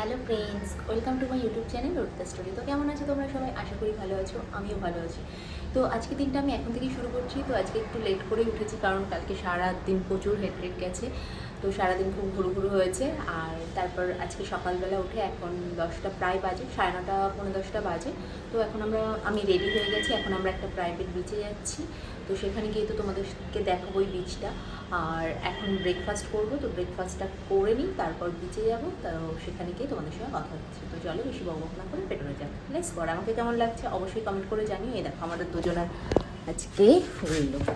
Hello friends, welcome to my YouTube channel রোডতা story. তো কেমন আছো তোমরা সবাই? আশা করি ভালো আছো, আমিও ভালো আছি। তো আজকে দিনটা আমি এখন থেকেই শুরু করছি। তো আজকে একটু লেট করেই উঠেছি, কারণ কালকে সারাদিন প্রচুর হেডেক গেছে। তো সারাদিন খুব ঘুরু হয়েছে। আর তারপর আজকে সকালবেলা উঠে এখন 10টা প্রায় বাজে, 9:30 পৌনে 10টা বাজে। তো এখন আমি রেডি হয়ে গেছি। এখন আমরা একটা প্রাইভেট বিচে যাচ্ছি। তো সেখানে গিয়ে তো তোমাদেরকে দেখাবো ওই বিচটা। আর এখন ব্রেকফাস্ট করবো, তো ব্রেকফাস্টটা করে নিই, তারপর বিচে যাবো। তো সেখানে গিয়ে তোমাদের সঙ্গে কথা হচ্ছে। তো চলো বেশি বকবক না করে পেটে যাক। Let's go. আমাকে কেমন লাগছে অবশ্যই কমেন্ট করে জানিও। এই দেখো আমাদের দুজনের আজকে ফুল লুক।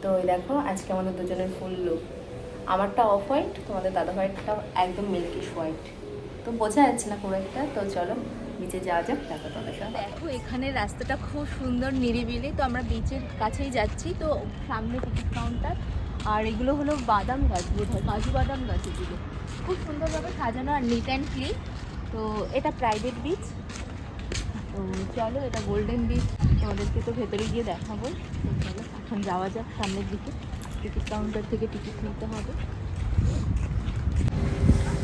তো এই দেখো আজকে আমাদের দুজনের ফুল লুক। আমারটা অফ হোয়াইট, তোমাদের দাদা ভাইয়েরটা একদম মিল্কিশ হোয়াইট। তো বোঝা যাচ্ছে না খুব একটা। তো চলো বিচে যাওয়া যাক, তারপর তোমাদের সঙ্গে। দেখো এখানে রাস্তাটা খুব সুন্দর নিরিবিলি। তো আমরা বিচের কাছেই যাচ্ছি। তো সামনে টিকিট কাউন্টার। আর এগুলো হলো বাদাম গাছ, বোধ হয় কাজু বাদাম গাছ। এগুলো খুব সুন্দরভাবে সাজানো আর নিট অ্যান্ড ক্লিন। তো এটা প্রাইভেট বিচ। তো চলো, এটা গোল্ডেন বিচ। তোমাদেরকে তো ভেতরে গিয়ে দেখাবো। তো চলো এখন যাওয়া যাক সামনের দিকে। টিকিট কাউন্টার থেকে টিকিট নিতে হবে।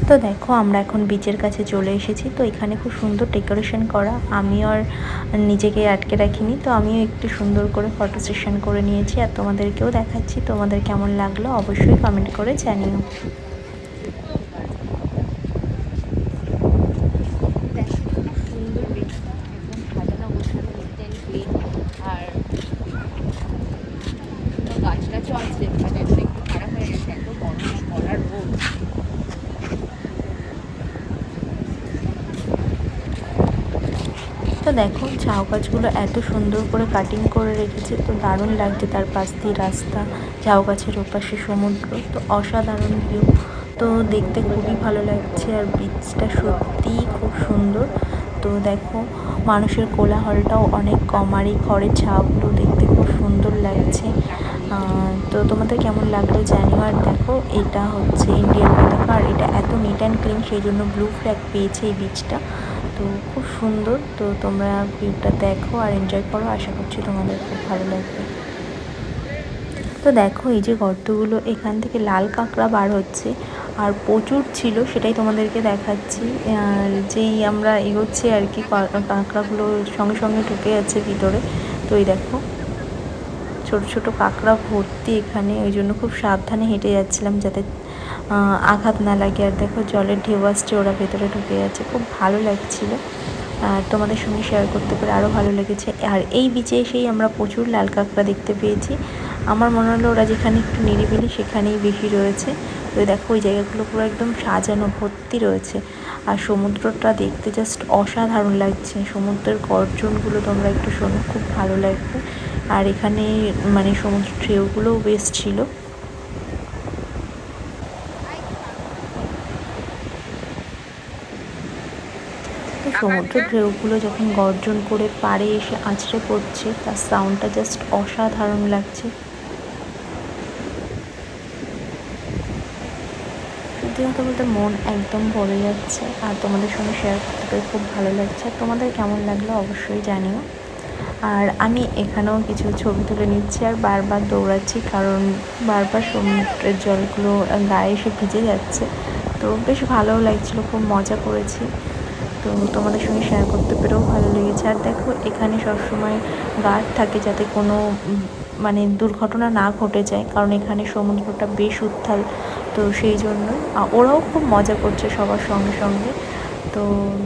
তো দেখো আমরা এখন বিচের কাছে চলে এসেছি। তো এখানে খুব সুন্দর ডেকোরেশন করা। আমিও আর নিজেকে আটকে রাখিনি, তো আমিও একটু সুন্দর করে ফটো সেশন করে নিয়েছি আর তোমাদেরকেও দেখাচ্ছি। তোমাদের কেমন লাগলো অবশ্যই কমেন্ট করে জানিও। সুন্দর বিচটা একদম সাজানো গোছানো, নিট অ্যান্ড ক্লিন। আর গাছ টাছও আছে, মানে এখন একটু খারাপ হয়ে গেছে, এত গরম করার রোদ। তো দেখো ঝাউ গাছগুলো এত সুন্দর করে কাটিং করে রেখেছে, তো দারুণ লাগছে। তার পাশ দিয়ে রাস্তা, ঝাউ গাছের ওপাশে সমুদ্র, তো অসাধারণ ভিউ। তো দেখতে খুবই ভালো লাগছে আর বিচটা সত্যিই খুব সুন্দর। তো দেখো মানুষের কোলাহলটাও অনেক কম আর এই খড়ের ছাউগুলো দেখতে খুব সুন্দর লাগছে। তো তোমাদের কেমন লাগলো জানিও। আর দেখো এটা হচ্ছে ইন্ডিয়ান পতাকা, আর এটা এত নিট অ্যান্ড ক্লিন, সেই জন্য ব্লু ফ্ল্যাগ পেয়েছে এই বিচটা। তো খুব সুন্দর। তো তোমরা ভিউটা দেখো আর এনজয় করো, আশা করছি তোমাদের খুব ভালো লাগবে। তো দেখো এই যে গর্তগুলো, এখান থেকে লাল কাঁকড়া বার হচ্ছে আর প্রচুর ছিল, সেটাই তোমাদেরকে দেখাচ্ছি। আর যেই আমরা এগোচ্ছি আর কি, কাঁকড়াগুলো সঙ্গে সঙ্গে ঢুকে যাচ্ছে ভিতরে। তো এই দেখো ছোট ছোট কাঁকড়া ভর্তি এখানে, ওই জন্য খুব সাবধানে হেঁটে যাচ্ছিলাম যাতে আঘাত না লাগে। আর দেখো জলের ঢেউ আসছে, ওরা ভেতরে ঢুকে যাচ্ছে, খুব ভালো লাগছিল। আর তোমাদের সঙ্গে শেয়ার করতে পেরে আরও ভালো লেগেছে। আর এই বিচে এসেই আমরা প্রচুর লাল কাঁকড়া দেখতে পেয়েছি। আমার মনে হলো ওরা যেখানে একটু নিরিবিলি সেখানেই বেশি রয়েছে। তো দেখো ওই জায়গাগুলো পুরো একদম সাজানো, ভর্তি রয়েছে। আর সমুদ্রটা দেখতে জাস্ট অসাধারণ লাগছে। সমুদ্রের গর্জনগুলো তোমরা একটু শোনো, খুব ভালো লাগবে। আর এখানে মানে সমুদ্র ঢেউগুলোও বেশ ছিল। তো সমুদ্রের ঢেউগুলো যখন গর্জন করে পাড়ে এসে আছড়ে পড়ছে, তার সাউন্ডটা জাস্ট অসাধারণ লাগছে। সত্যি কথা বলতে মন একদম ভরে যাচ্ছে। আর তোমাদের সঙ্গে শেয়ার করতে পেরে খুব ভালো লাগছে। আর তোমাদের কেমন লাগলো অবশ্যই জানিও। আর আমি এখানেও কিছু ছবি তুলে নিচ্ছি আর বারবার দৌড়াচ্ছি, কারণ বারবার সমুদ্রের জলগুলো গায়ে এসে ভিজে যাচ্ছে। তো বেশ ভালোও লাগছিলো, খুব মজা করেছি। তো তোমাদের সঙ্গে শেয়ার করতে পেরেও ভালো লেগেছে। আর দেখো এখানে সবসময় গার্ড থাকে যাতে কোনো মানে দুর্ঘটনা না ঘটে যায়, কারণ এখানে সমুদ্রটা বেশ উত্তাল। তো সেই জন্যই ওরাও খুব মজা করছে সবার সঙ্গে সঙ্গে। তো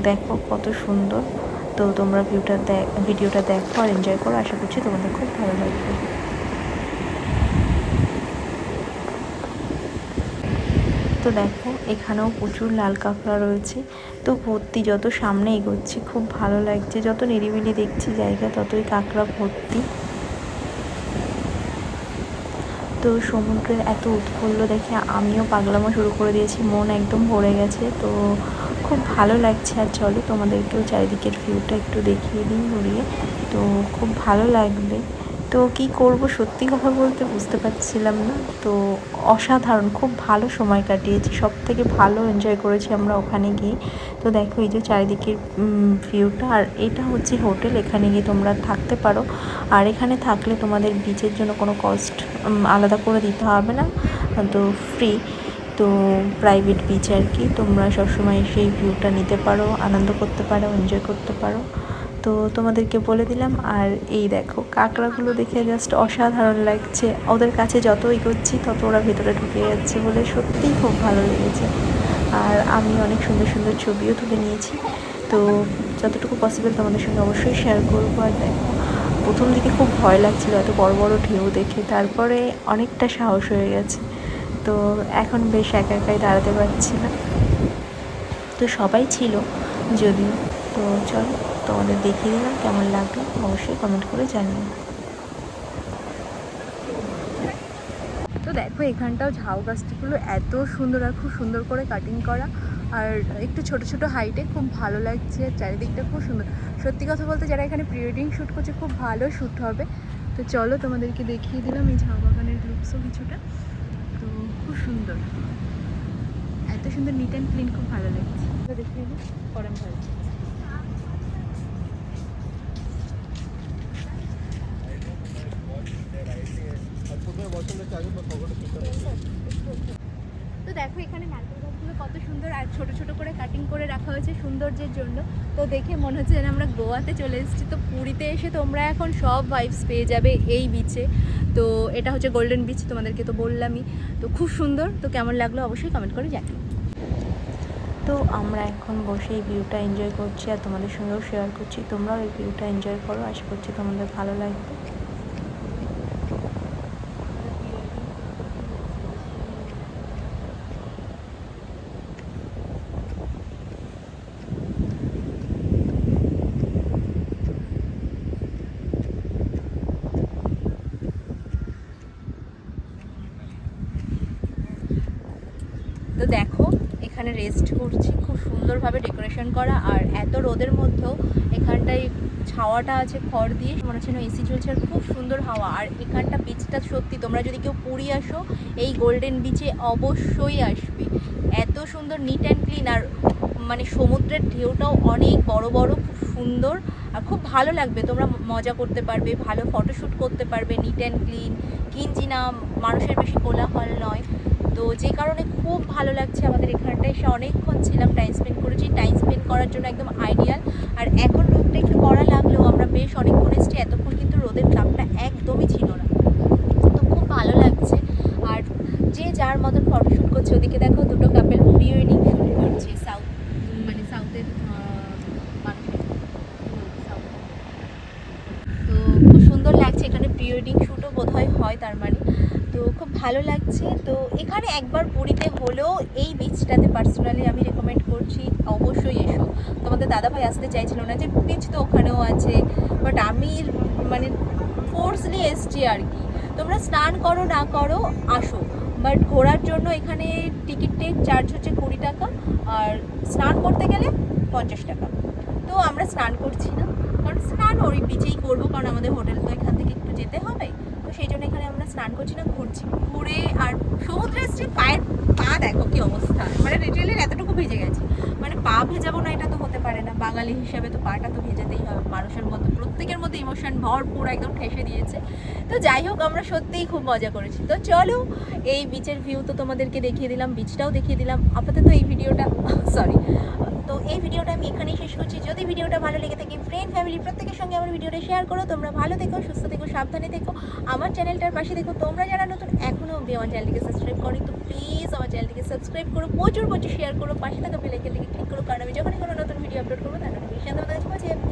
দেখো কত সুন্দর। তো তোমরা ভিডিওটা দেখো আর এনজয় করো, আশা করছি তোমাদের খুব ভালো লাগবে। তো দেখো এখানেও প্রচুর লাল কাঁকড়া রয়েছে। তো ভর্তি, যত সামনে এগোচ্ছি খুব ভালো লাগছে, যত নিরিবিলি দেখছি জায়গা ততই কাঁকড়া ভর্তি। তো সমুদ্রের এত উৎফুল্ল দেখে আমিও পাগলামো শুরু করে দিয়েছি, মন একদম ভরে গেছে। তো খুব ভালো লাগছে। আর চলো তোমাদেরকেও চারিদিকের ভিউটা একটু দেখিয়ে দিই ঘুরিয়ে, তো খুব ভালো লাগবে। তো কি করব সত্যি কথা বলতে বুঝতে পারছিলাম না। তো অসাধারণ, খুব ভালো সময় কাটিয়েছি, সব থেকে ভালো এনজয় করেছি আমরা ওখানে গিয়ে। তো দেখো এই যে চারিদিকের ভিউটা। আর এটা হচ্ছে হোটেল, এখানে গিয়ে তোমরা থাকতে পারো। আর এখানে থাকলে তোমাদের বিচের জন্য কোনো কস্ট আলাদা করে দিতে হবে না, তো ফ্রি। তো প্রাইভেট বিচ আর কি, তোমরা সবসময় সেই ভিউটা নিতে পারো, আনন্দ করতে পারো, এনজয় করতে পারো। তো তোমাদেরকে বলে দিলাম। আর এই দেখো কাঁকড়াগুলো দেখে জাস্ট অসাধারণ লাগছে, ওদের কাছে যত এগোচ্ছি তত ওরা ভেতরে ঢুকে যাচ্ছে বলে সত্যিই খুব ভালো লেগেছে। আর আমি অনেক সুন্দর সুন্দর ছবিও তুলে নিয়েছি, তো যতটুকু পসিবল তোমাদের সঙ্গে অবশ্যই শেয়ার করবো। আর দেখো প্রথম দিকে খুব ভয় লাগছিলো এত বড় বড় ঢেউ দেখে, তারপরে অনেকটা সাহস হয়ে গেছে। তো এখন বেশ একা একাই দাঁড়াতে পারছি না, তো সবাই ছিল যদিও। তো চলো তোমাদের দেখিয়ে দিলাম, কেমন লাগলো অবশ্যই কমেন্ট করে জানিও। তো দেখো এখানটাও ঝাউ গাছগুলো এত সুন্দর আর খুব সুন্দর করে কাটিং করা, আর একটু ছোট ছোট হাইটে খুব ভালো লাগছে, চারিদিকটা খুব সুন্দর। সত্যি কথা বলতে যারা এখানে প্রি ওয়েডিং শ্যুট করছে খুব ভালো শ্যুট হবে। তো চলো তোমাদেরকে দেখিয়ে দিলাম এই ঝাউ বাগানের লুকসও কিছুটা। তো খুব সুন্দর, এত সুন্দর নিট অ্যান্ড ক্লিন, খুব ভালো লাগছে। তো দেখিয়ে দিই পরে ভালো। তো দেখো এখানে নারকেল গাছগুলো কত সুন্দর আর ছোট ছোট করে কাটিং করে রাখা হয়েছে সৌন্দর্যের জন্য। তো দেখে মনে হচ্ছে যেন আমরা গোয়াতে চলে এসেছি। তো পুরীতে এসে তোমরা এখন সব ভাইবস পেয়ে যাবে এই বিচে। তো এটা হচ্ছে গোল্ডেন বিচ, তোমাদেরকে তো বললামই। তো খুব সুন্দর, তো কেমন লাগলো অবশ্যই কমেন্ট করে জানিও। তো আমরা এখন বসে এই ভিউটা এনজয় করছি আর তোমাদের সঙ্গেও শেয়ার করছি, তোমরাও এই ভিউটা এনজয় করো, আশা করছি তোমাদের ভালো লাগবে। তো দেখো এখানে রেস্ট করছি, খুব সুন্দরভাবে ডেকোরেশন করা, আর এত রোদের মধ্যেও এখানটায় ছাওয়াটা আছে খড় দিয়ে, মনে হচ্ছে না এসি চলছে, আর খুব সুন্দর হাওয়া। আর এখানটা বিচটা সত্যি তোমরা যদি কেউ পুরী আসো এই গোল্ডেন বিচে অবশ্যই আসবে, এত সুন্দর নিট অ্যান্ড ক্লিন। আর মানে সমুদ্রের ঢেউটাও অনেক বড় বড়, খুব সুন্দর আর খুব ভালো লাগবে, তোমরা মজা করতে পারবে, ভালো ফটোশ্যুট করতে পারবে, নিট অ্যান্ড ক্লিন, কিঞ্চি না মানুষের বেশি কোলাহল নয়। তো যে কারণে খুব ভালো লাগছে আমাদের এখানটায় এসে, অনেকক্ষণ ছিলাম, টাইম স্পেন্ড করেছি, টাইম স্পেন্ড করার জন্য একদম আইডিয়াল। আর এখন রোদটা একটু কড়া লাগলেও আমরা বেশ অনেকক্ষণ এসেছি, এতক্ষণ কিন্তু রোদের তাপটা একদমই ছিল না, তো খুব ভালো লাগছে। আর যে যার মতন ফটোশ্যুট করছে, ওদিকে দেখো দুটো কাপেল প্রি ওয়েডিং শ্যুট করছে, সাউথের মানুষের। তো খুব সুন্দর লাগছে, এখানে প্রি ওয়েডিং শ্যুটও বোধহয় হয় তার মানে। তো খুব ভালো লাগছে। তো এখানে একবার পুরীতে হলেও এই বিচটাতে পার্সোনালি আমি রেকমেন্ড করছি, অবশ্যই এসো। তোমাদের দাদাভাই আসতে চাইছিল না, যে বিচ তো ওখানেও আছে, বাট আমি মানে ফোর্সলি এসছি আর কি। তোমরা স্নান করো না করো আসো, বাট ঘোরার জন্য এখানে টিকিটের চার্জ হচ্ছে 20 টাকা, আর স্নান করতে গেলে 50 টাকা। তো আমরা স্নান করছি না, কারণ স্নান ওই বিচেই করবো, কারণ আমাদের হোটেল তো এখান থেকে একটু যেতে হবে। তো সেই জন্য এখানে আমরা স্নান করছি না, ঘুরছি। ঘুরে আর সমুদ্রে এসছি, পায়ের পা দেখো কি অবস্থা, মানে রিটেলের এতটুকু ভিজে গেছে, মানে পা ভেজাবো না এটা তো হতে পারে না, বাঙালি হিসাবে তো পাটা তো ভেজাতেই হবে। মানুষের মতো প্রত্যেকের মধ্যে ইমোশন ভরপুর একদম ঠেসে দিয়েছে। তো যাই হোক আমরা সত্যিই খুব মজা করেছি। তো চলো এই বিচের ভিউ তো তোমাদেরকে দেখিয়ে দিলাম, বিচটাও দেখিয়ে দিলাম। আপাতত এই ভিডিওটা সরি তো এই ভিডিওটা আমি এখানেই শেষ করছি। যদি ভিডিওটা ভালো লেগে থাকে ফ্রেন্ড ফ্যামিলি প্রত্যেকের সঙ্গে আমার ভিডিওটা শেয়ার করো। তোমরা ভালো থেকো, সুস্থ থেকো, সাবধানে থেকো, আমার চ্যানেলটার পাশে দেখো। তোমরা যারা নতুন এখনও অবধি আমার চ্যানেলটিকে সাবস্ক্রাইব করো, তো প্লিজ আমার চ্যানেলটিকে সাবস্ক্রাইব করো, প্রচুর প্রচুর শেয়ার করো, পাশে থাকা বেল আইকনটিকে ক্লিক করো, কারণ আমি যখনই কোনো নতুন ভিডিও আপলোড করবো তার নোটিফিকেশন তোমাদের কাছে পৌঁছে যাবে।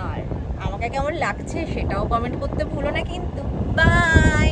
আর আমাকে কেমন লাগছে সেটাও কমেন্ট করতে ভুলো না কিন্তু। বাই।